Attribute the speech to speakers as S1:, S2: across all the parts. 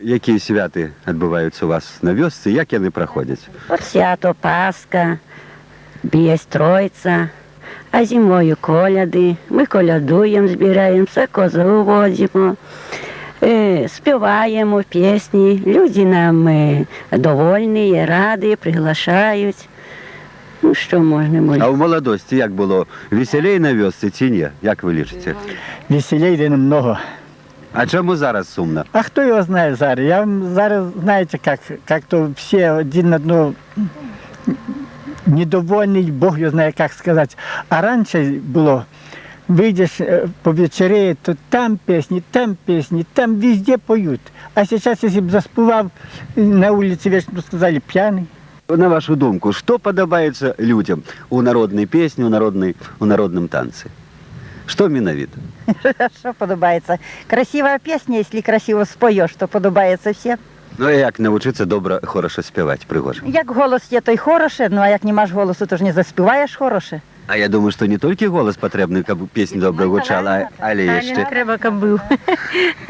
S1: Які святи відбуваються у вас на вёсцы, як яны праходзяць?
S2: От свято Пасха, Бієсть Тройця, а зимою коляди. Ми колядуємо, збираємося, козу водимо, співаємо пісні. Люди нам довольні, раді, приглашають. Ну, що можна молити?
S1: А у молодості як було? Веселей на вёсцы ці ні? Як ви лічите?
S3: Веселей намного.
S1: А чому зараз сумно?
S3: А хто його знає зараз? Я вам зараз, знаєте, як то всі один на одного недовольний, Бог його знає, як сказати. А раніше було, вийдеш по вечері, то там пісні, там везде поють. А зараз, якщо б заспівав, на вулиці вічно сказали п'яний.
S1: На вашу думку, що подобається людям у народній пісні, у народному танці? Що менавіта?
S4: Що подобається? Красива пісня, якщо красиво споєш, то подобається всім.
S1: Ну, а як навчитися добре, хорошо співати, пригоже?
S4: Як голос є, то й хороше, ну а як не маєш голосу, то ж не заспіваєш хороше.
S1: А я думаю, що не тільки голос потрібний, щоб пісня добре гучала, але ще
S2: Треба, щоб був.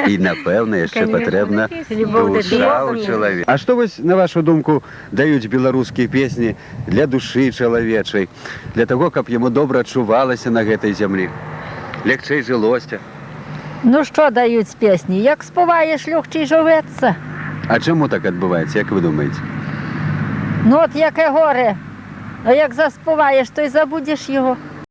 S1: і, напевно, ще потрібна
S2: Любов до
S1: душа у
S2: пісні.
S1: чоловіка. А що ось, на вашу думку, дають білоруські пісні для душі чоловічої, для того, щоб йому добре чувалося на гэтій землі, легче жилося?
S4: Ну що дають з пісні? Як співаєш, легче живеться.
S1: А чому так відбувається, як ви думаєте?
S4: Ну от яке горе. А як заспіваєш, то й забудеш його.